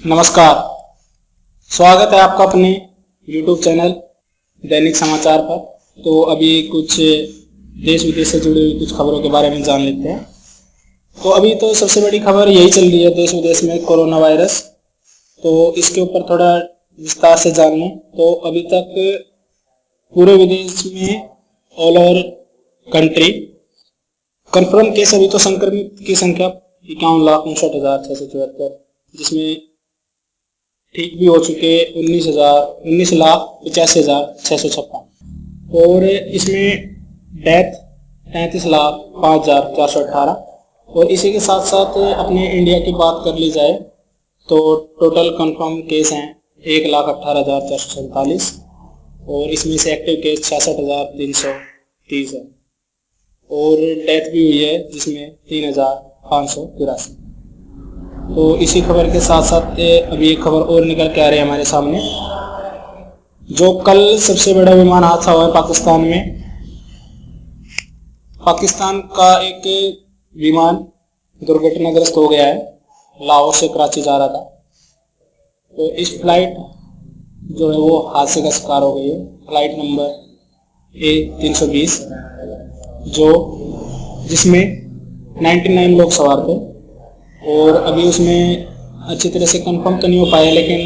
नमस्कार, स्वागत है आपका अपने YouTube चैनल दैनिक समाचार पर। तो अभी कुछ देश विदेश से जुड़ी हुई कुछ खबरों के बारे में जान लेते हैं। तो अभी तो सबसे बड़ी खबर यही चल रही है देश विदेश में, कोरोना वायरस। तो इसके ऊपर थोड़ा विस्तार से जान लें। तो अभी तक पूरे विदेश में all over country confirm case अभी तो संक्रमित की संख्या 51,59,674, जिसमें ठीक भी हो चुके 19,85,656 और इसमें डेथ 33,05,418। और इसी के साथ साथ अपने इंडिया की बात कर ली जाए तो टोटल कंफर्म केस हैं 1,18,447 और इसमें से एक्टिव केस 66,330 है और डेथ भी हुई है जिसमें 3,583। तो इसी खबर के साथ साथ अभी एक खबर और निकल के आ रही है हमारे सामने। जो कल सबसे बड़ा विमान हादसा हुआ है पाकिस्तान में। पाकिस्तान का एक विमान दुर्घटनाग्रस्त हो गया है, लाहौर से कराची जा रहा था। तो इस फ्लाइट जो है वो हादसे का शिकार हो गई है। फ्लाइट नंबर A320 जिसमें 99 लोग सवार थे और अभी उसमें अच्छी तरह से कंफर्म तो नहीं हो पाया, लेकिन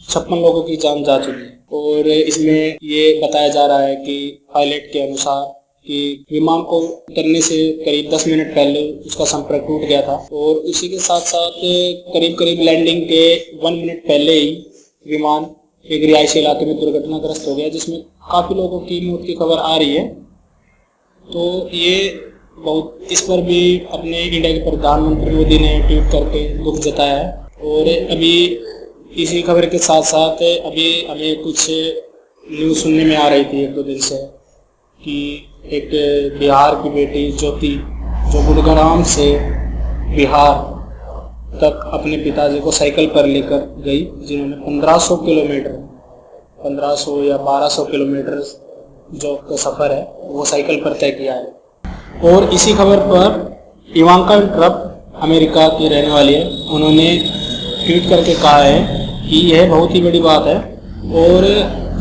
56 लोगों की जान जा चुकी है। और इसमें ये बताया जा रहा है कि पायलट के अनुसार कि विमान को उतरने से करीब 10 मिनट पहले उसका संपर्क टूट गया था और उसी के साथ साथ करीब लैंडिंग के 1 मिनट पहले ही विमान एक रिहायशी इलाके में दुर्घटनाग्रस्त हो गया, जिसमें काफ़ी लोगों की मौत की खबर आ रही है। तो ये बहुत, इस पर भी अपने इंडिया के प्रधानमंत्री मोदी ने ट्वीट करके दुख जताया है। और अभी इसी खबर के साथ साथ अभी हमें कुछ न्यूज़ सुनने में आ रही थी 1-2 दिन से कि एक बिहार की बेटी ज्योति जो गुड़गांव से बिहार तक अपने पिताजी को साइकिल पर लेकर गई, जिन्होंने 1500 या 1200 किलोमीटर जो का सफ़र है वो साइकिल पर तय किया है। और इसी खबर पर इवांका ट्रम्प अमेरिका की रहने वाली है, उन्होंने ट्वीट करके कहा है कि यह बहुत ही बड़ी बात है और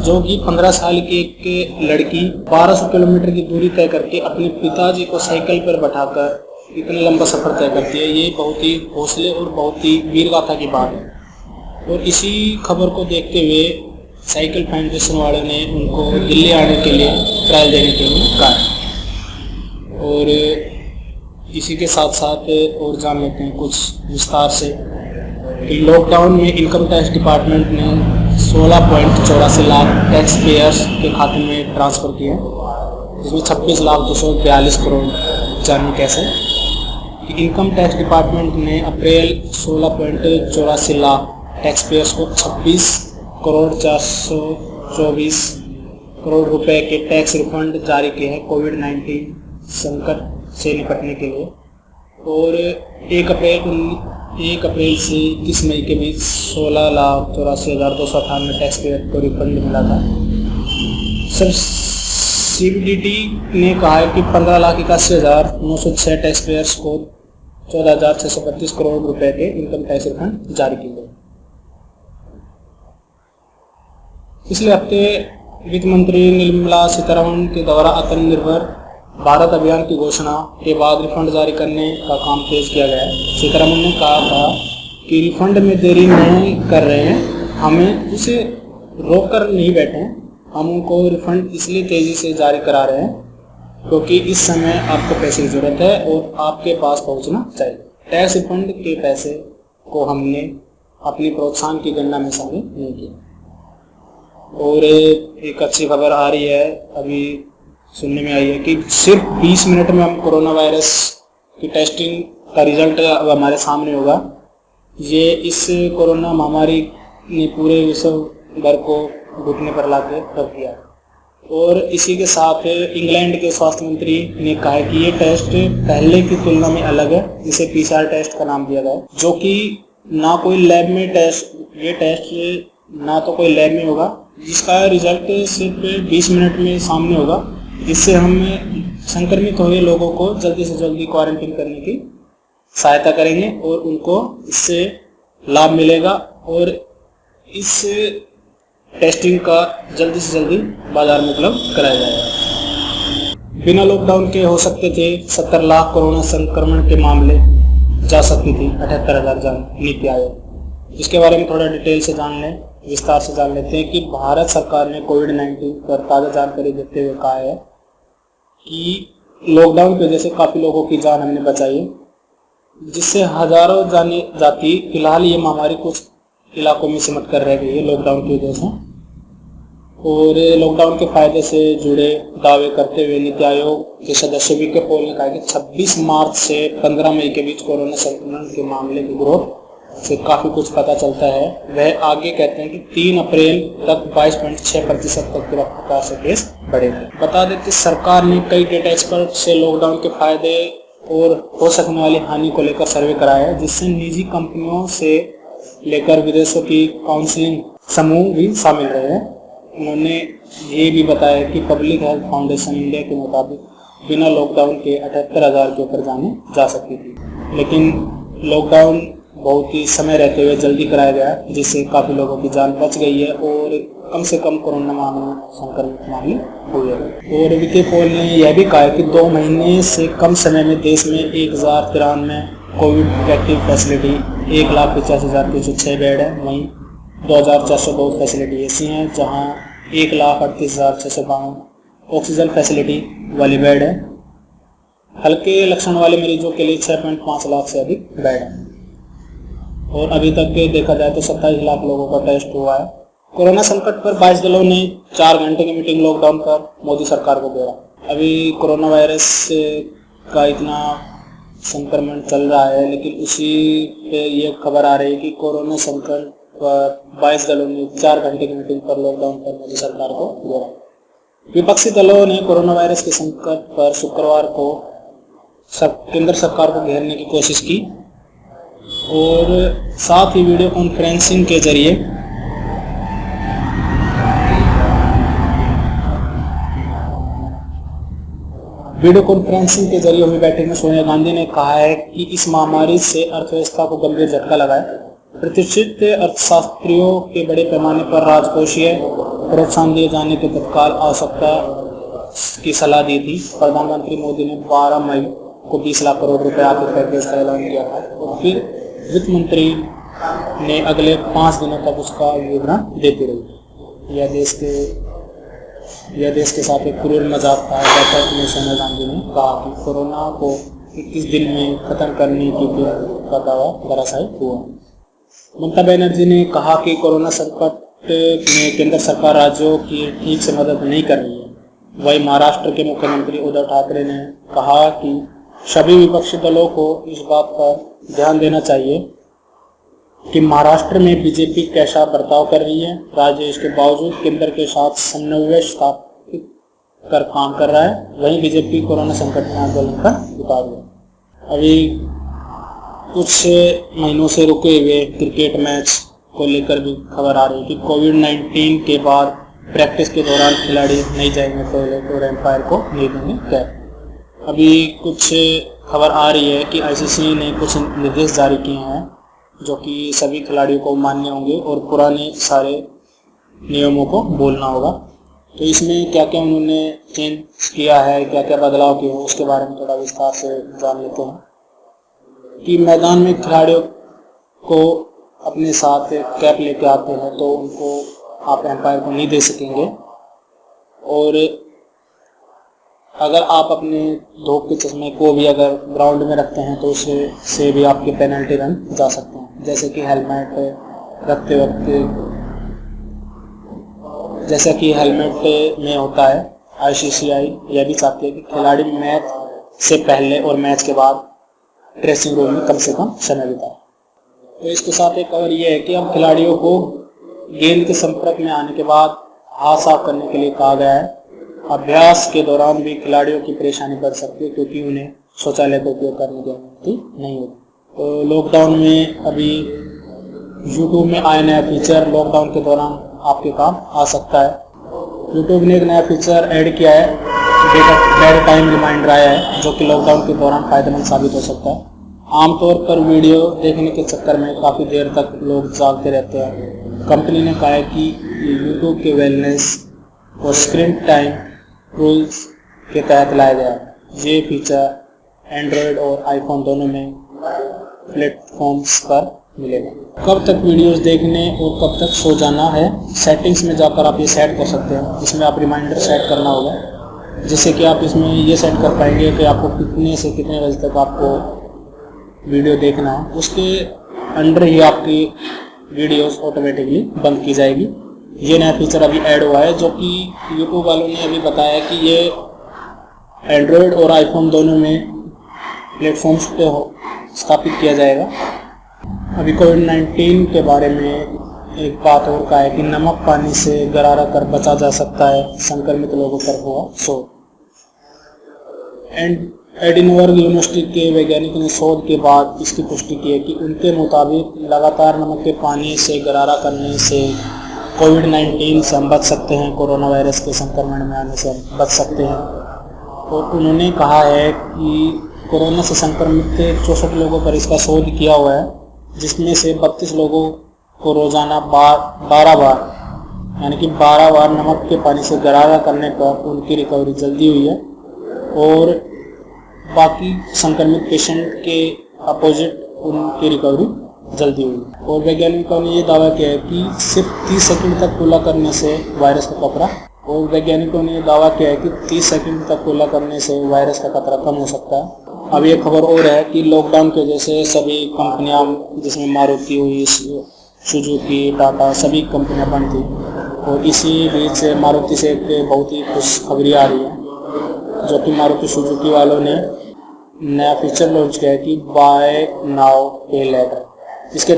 जो कि 15 साल की एक लड़की 1200 किलोमीटर की दूरी तय करके अपने पिताजी को साइकिल पर बैठाकर इतना लंबा सफ़र तय करती है, ये बहुत ही हौसले और बहुत ही वीरगाथा की बात है। और इसी खबर को देखते हुए साइकिल फाउंडेशन वालों ने उनको दिल्ली आने के लिए ट्रायल देने के लिए कहा है। और इसी के साथ साथ और जान लेते हैं कुछ विस्तार से कि लॉकडाउन में इनकम टैक्स डिपार्टमेंट ने 16.84 लाख टैक्स पेयर्स के खाते में ट्रांसफ़र किए, जिसमें 26,242 करोड़ जाने कैसे। इनकम टैक्स डिपार्टमेंट ने अप्रैल 16.84 लाख टैक्स पेयर्स को 26,424 करोड़ रुपए के टैक्स रिफंड जारी किए हैं कोविड-19 संकट से निपटने के लिए। और 1 अप्रैल से 21 मई के बीच 16,84,298 टैक्स पेयर को रिफंड मिला था। CBDT ने कहा है कि 15,81,906 टैक्स पेयर्स को 14,632 करोड़ रुपए के इनकम टैक्स रिफंड जारी किए गए। पिछले हफ्ते वित्त मंत्री निर्मला सीतारमण के द्वारा आत्मनिर्भर भारत अभियान की घोषणा के बाद रिफंड जारी करने का काम तेज किया गया है। सीतारमण ने कहा था कि रिफंड में देरी नहीं कर रहे हैं, हमें उसे रोक कर नहीं बैठे हैं, हम उनको रिफंड इसलिए तेज़ी से जारी करा रहे हैं क्योंकि इस समय आपको पैसे की ज़रूरत है और आपके पास पहुंचना चाहिए। टैक्स रिफंड के पैसे को हमने अपनी प्रोत्साहन की गणना में शामिल नहीं किया। और एक अच्छी खबर आ रही है, अभी सुनने में आई है कि सिर्फ 20 मिनट में हम कोरोना वायरस की टेस्टिंग का रिजल्ट अब हमारे सामने होगा। ये इस कोरोना महामारी ने पूरे विश्व भर को घुटने पर ला के रख दिया। और इसी के साथ इंग्लैंड के स्वास्थ्य मंत्री ने कहा है कि ये टेस्ट पहले की तुलना में अलग है, इसे PCR टेस्ट का नाम दिया गया है, जो कि ना कोई लैब में ये टेस्ट ना तो कोई लैब में होगा, जिसका रिजल्ट सिर्फ 20 मिनट में सामने होगा। इससे हम संक्रमित हुए लोगों को जल्दी से जल्दी क्वारंटीन करने की सहायता करेंगे और उनको इससे लाभ मिलेगा और इस टेस्टिंग का जल्दी से जल्दी बाजार में उपलब्ध कराया जाएगा। बिना लॉकडाउन के हो सकते थे 70 लाख कोरोना संक्रमण के मामले, जा सकती थी 78,000 जान नीति आयोग। इसके बारे में थोड़ा डिटेल से जान लें, विस्तार से जान लेते हैं कि भारत सरकार ने कोविड-19 पर ताज़ा जानकारी देते हुए कहा है कि लॉकडाउन की वजह से काफ़ी लोगों की जान हमने बचाई है, जिससे हजारों जाने जाती। फिलहाल ये महामारी कुछ इलाकों में सिमट कर रह गई है लॉकडाउन की वजह से। और लॉकडाउन के फायदे से जुड़े दावे करते हुए नीति आयोग के सदस्य वीके पॉल ने कहा कि 26 मार्च से 15 मई के बीच कोरोना संक्रमण के मामले की ग्रोथ से काफ़ी कुछ पता चलता है। वह आगे कहते हैं कि 3 अप्रैल तक 22.6% तक की रफ्तार से केस बढ़े थे। बता दें कि सरकार ने कई डेटा एक्सपर्ट से लॉकडाउन के फायदे और हो सकने वाली हानि को लेकर सर्वे कराया है, जिससे निजी कंपनियों से लेकर विदेशों की काउंसलिंग समूह भी शामिल रहे हैं। उन्होंने ये भी बताया कि पब्लिक हेल्थ फाउंडेशन इंडिया के मुताबिक बिना लॉकडाउन के 78,000 के ऊपर जाने जा सकती थी, लेकिन लॉकडाउन बहुत ही समय रहते हुए जल्दी कराया गया, जिससे काफ़ी लोगों की जान बच गई है और कम से कम कोरोना संक्रमित मामले हुए हैं। और वीके पॉल ने यह भी कहा कि 2 महीने से कम समय में देश में 1093 कोविड एक्टिव फैसिलिटी, 1,85,306 बेड है। वहीं 2,402 फैसिलिटी ऐसी हैं जहां 1,38,652 ऑक्सीजन फैसिलिटी वाली बेड है। हल्के लक्षण वाले मरीजों के लिए 6.5 लाख से अधिक बेड है। और अभी तक देखा जाए तो 27 लाख लोगों का टेस्ट हुआ है। कोरोना संकट पर 22 दलों ने 4 घंटे की मीटिंग लॉकडाउन पर मोदी सरकार को घेरा। अभी कोरोना वायरस का इतना संक्रमण चल रहा है, लेकिन उसी पे ये खबर आ रही है कि कोरोना संकट पर 22 दलों ने 4 घंटे की मीटिंग पर लॉकडाउन पर मोदी सरकार को घेरा। विपक्षी दलों ने कोरोना वायरस के संकट पर शुक्रवार को केंद्र सरकार को घेरने की कोशिश की और साथ ही वीडियो कॉन्फ्रेंसिंग के जरिए हुई बैठक में सोनिया गांधी ने कहा है कि इस महामारी से अर्थव्यवस्था को गंभीर झटका लगा है। प्रतिष्ठित अर्थशास्त्रियों के बड़े पैमाने पर राजकोषीय प्रोत्साहन दिए जाने की तत्काल आवश्यकता की सलाह दी थी। प्रधानमंत्री मोदी ने 12 मई को 20 लाख करोड़ रुपए आर्थिक पैकेज का ऐलान किया था और फिर वित्त मंत्री ने अगले 5 दिनों तक उसका विवरण देती रही। यह देश के साथ एक क्रूर मजाक था। बैठक में सोनिया गांधी ने कहा कि कोरोना को 21 दिन में खत्म करने की का दावा दरअसल हुआ। ममता बनर्जी ने कहा कि कोरोना संकट में केंद्र सरकार राज्यों की ठीक से मदद नहीं कर रही है। वहीं महाराष्ट्र के मुख्यमंत्री उद्धव ठाकरे ने कहा कि सभी विपक्षी दलों को इस बात पर ध्यान देना चाहिए कि महाराष्ट्र में बीजेपी कैसा बर्ताव कर रही है। राज्य इसके बावजूद केंद्र के साथ समन्वय स्थापित कर काम कर रहा है। वहीं बीजेपी कोरोना संकट में आंदोलन का उतार हुआ। अभी कुछ महीनों से रुके हुए क्रिकेट मैच को लेकर भी खबर आ रही है कि कोविड-19 के बाद प्रैक्टिस के दौरान खिलाड़ी नहीं जाएंगे टॉयलेट और एम्पायर को नहीं देंगे कैप। अभी कुछ खबर आ रही है कि आईसीसी ने कुछ निर्देश जारी किए हैं जो कि सभी खिलाड़ियों को मान्य होंगे और पुराने सारे नियमों को बोलना होगा। तो इसमें क्या क्या उन्होंने चेंज किया है, क्या क्या बदलाव किए हैं, उसके बारे में थोड़ा विस्तार से जान लेते हैं। कि मैदान में खिलाड़ियों को अपने साथ कैप लेके आते हैं तो उनको आप एम्पायर को नहीं दे सकेंगे, और अगर आप अपने धूप के चश्मे को भी अगर ग्राउंड में रखते हैं तो उससे भी आपके पेनल्टी रन जा सकते हैं। जैसे कि हेलमेट रखते वक्त, जैसा कि हेलमेट में होता है, आईसीसीआई यह भी चाहती है कि खिलाड़ी मैच से पहले और मैच के बाद ड्रेसिंग रूम में कम से कम समय बिताए। तो इसके साथ एक खबर यह है कि अब खिलाड़ियों को गेंद के संपर्क में आने के बाद हाथ साफ करने के लिए कहा गया है। अभ्यास के दौरान भी खिलाड़ियों की परेशानी बढ़ सकती है क्योंकि उन्हें शौचालय का उपयोग करने की अनुमति नहीं होती। तो लॉकडाउन में अभी यूट्यूब में आया नया फीचर लॉकडाउन के दौरान आपके काम आ सकता है। यूट्यूब ने एक नया फीचर ऐड किया है, बेड टाइम रिमाइंडर आया है, जो कि लॉकडाउन के दौरान फायदेमंद साबित हो सकता है। आमतौर पर वीडियो देखने के चक्कर में काफ़ी देर तक लोग जागते रहते हैं। कंपनी ने कहा है कि यूट्यूब के वेलनेस और स्क्रीन टाइम रूल्स के तहत लाया गया है। ये फीचर एंड्रॉयड और आईफोन दोनों में प्लेटफॉर्म्स पर मिलेगा। कब तक वीडियोस देखने और कब तक सो जाना है, सेटिंग्स में जाकर आप ये सेट कर सकते हैं। इसमें आप रिमाइंडर सेट करना होगा, जिससे कि आप इसमें ये सेट कर पाएंगे कि आपको कितने से कितने बजे तक आपको वीडियो देखना है। उसके अंडर ही आपकी वीडियोस ऑटोमेटिकली बंद की जाएगी। ये नया फीचर अभी ऐड हुआ है, जो कि यूट्यूब वालों ने अभी बताया कि ये एंड्रॉयड और आईफोन दोनों में प्लेटफॉर्म्स पे स्थापित किया जाएगा। अभी कोविड-19 के बारे में एक बात और कहा है कि नमक पानी से गरारा कर बचा जा सकता है, संक्रमित लोगों पर हुआ शोध। एडिनबर्ग यूनिवर्सिटी के वैज्ञानिकों ने शोध के बाद इसकी पुष्टि की है कि उनके मुताबिक लगातार नमक के पानी से गरारा करने से कोविड-19 से हम बच सकते हैं, कोरोना वायरस के संक्रमण में आने से बच सकते हैं। और उन्होंने कहा है कि कोरोना से संक्रमित 64 लोगों पर इसका शोध किया हुआ है, जिसमें से 32 लोगों को रोजाना 12 बार यानी कि 12 बार नमक के पानी से गरारा करने पर उनकी रिकवरी जल्दी हुई है। और बाकी संक्रमित पेशेंट के अपोजिट उनकी रिकवरी जल्दी हुई। और वैज्ञानिकों ने ये दावा किया है कि सिर्फ 30 सेकंड तक कुल्ला करने से वायरस का खतरा और वैज्ञानिकों ने दावा किया है कि 30 सेकंड तक कुल्ला करने से वायरस का खतरा कम हो सकता है। अब ये खबर और है कि लॉकडाउन की वजह से सभी कंपनियां, जिसमें मारुति हुई, सुजुकी, टाटा, सभी कंपनियां बंद थी। और इसी बीच मारुति से एक बहुत ही खुशखबरी आ रही है, जो कि मारुति सुजुकी वालों ने नया फीचर लॉन्च किया है कि बाय नाउ पे लेटर। इसके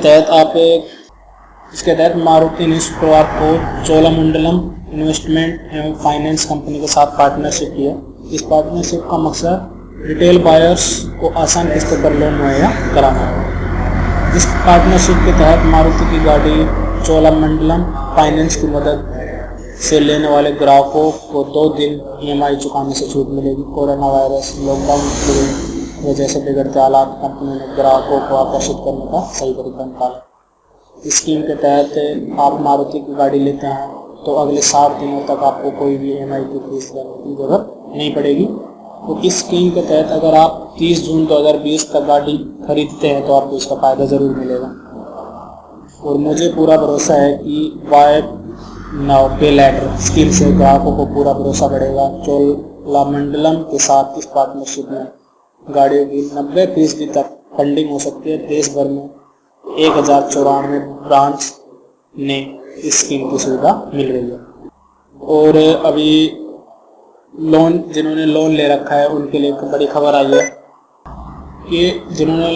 तहत मारुति ने शुक्रवार को चोलामंडलम इन्वेस्टमेंट एवं फाइनेंस कंपनी के साथ पार्टनरशिप की है। इस पार्टनरशिप का मकसद रिटेल बायर्स को आसान किस्तों पर लोन मुहैया कराना है। इस पार्टनरशिप के तहत मारुति की गाड़ी चोलामंडलम फाइनेंस की मदद से लेने वाले ग्राहकों को 2 दिन EMI चुकाने से छूट मिलेगी। कोरोना वायरस लॉकडाउन की वजह से बिगड़ते हालात कंपनी ने ग्राहकों को आकर्षित करने का सही तरीका निकाला। इस स्कीम के तहत आप मारुति की गाड़ी लेते हैं तो अगले 60 दिनों तक आपको कोई भी EMI की फीस देने की जरूरत नहीं पड़ेगी। तो इस स्कीम के तहत अगर आप 30 जून 2020 तक गाड़ी खरीदते हैं तो आपको इसका फायदा जरूर मिलेगा। और मुझे पूरा भरोसा है कि बाय नाउ पे लेटर स्कीम से ग्राहकों को पूरा भरोसा बढ़ेगा। चोलामंडलम के साथ इस पार्टनरशिप में गाड़ियों की 90% तक फंडिंग हो सकती है। देश भर में 1094 ब्रांच ने इस स्कीम की सुविधा मिल रही है। और अभी जिन्होंने लोन ले रखा है उनके लिए एक बड़ी खबर आई है कि जिन्होंने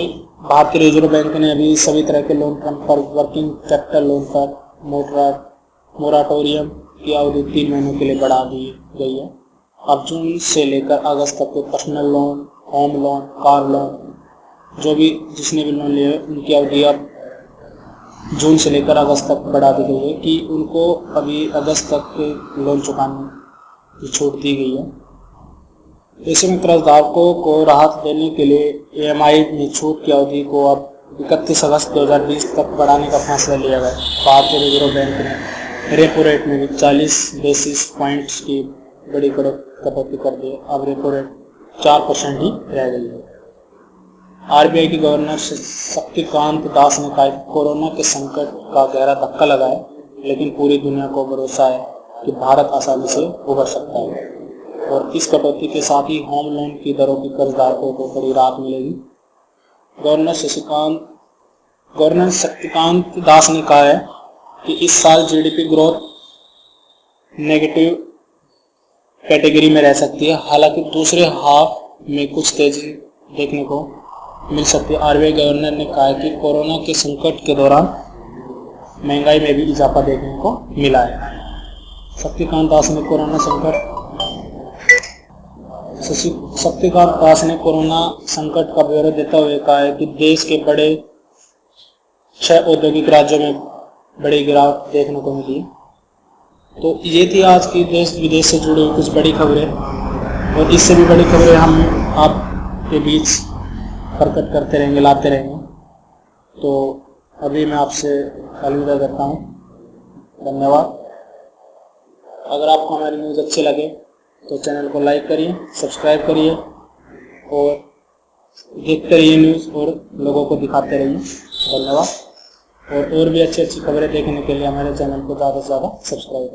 भारतीय रिजर्व बैंक ने अभी सभी तरह के लोन पर वर्किंग कैपिटल लोन पर मोराटोरियम की अवधि 3 महीनों के लिए बढ़ा दी गई है। अब जून से लेकर अगस्त तक के personal loan, home loan, car loan, जो भी जिसने भी लोन लिया उनकी अवधि अब जून से लेकर अगस्त तक बढ़ा दी गई है कि उनको अभी अगस्त तक के लोन चुकाने की छूट दी गई है। ऐसे में कर्जदारों को राहत देने के लिए EMI में छूट की अवधि को अब 31 अगस्त 2020 तक बढ़ाने का फैसला लिया गया। भारतीय रिजर्व बैंक ने रेपो रेट में भी 40 बेसिस पॉइंट्स की बड़ी कटौती कर दी है। अब रेपो रेट 4% ही रह गई है। RBI के गवर्नर शक्तिकांत दास ने कहा कि कोरोना के संकट का गहरा धक्का लगा है, लेकिन पूरी दुनिया को भरोसा है कि भारत आसानी से उभर सकता है। और इस कटौती के साथ ही होम लोन की दरों की कर्जदारों को बड़ी राहत मिलेगी। गवर्नर शक्तिकांत दास ने कहा है कि इस साल GDP ग्रोथ नेगेटिव कैटेगरी में रह सकती है, हालांकि दूसरे हाफ में कुछ तेजी देखने को मिल सकती है। RBI गवर्नर ने कहा कि कोरोना के संकट के दौरान महंगाई में भी इजाफा देखने को मिला है। शक्तिकांत दास ने कोरोना संकट का ब्यौरा देते हुए कहा है कि देश के बड़े 6 औद्योगिक राज्यों में बड़ी गिरावट देखने को मिली। तो ये थी आज की देश विदेश से जुड़ी कुछ बड़ी खबरें, और इससे भी बड़ी खबरें हम आपके बीच प्रकट करते रहेंगे, लाते रहेंगे। तो अभी मैं आपसे अलविदा करता हूँ। धन्यवाद। अगर आपको हमारी न्यूज़ अच्छी लगे तो चैनल को लाइक करिए, सब्सक्राइब करिए और देखते रहिए न्यूज़ और लोगों को दिखाते रहिए। धन्यवाद। और भी अच्छी अच्छी खबरें देखने के लिए हमारे चैनल को ज़्यादा से ज़्यादा सब्सक्राइब करें।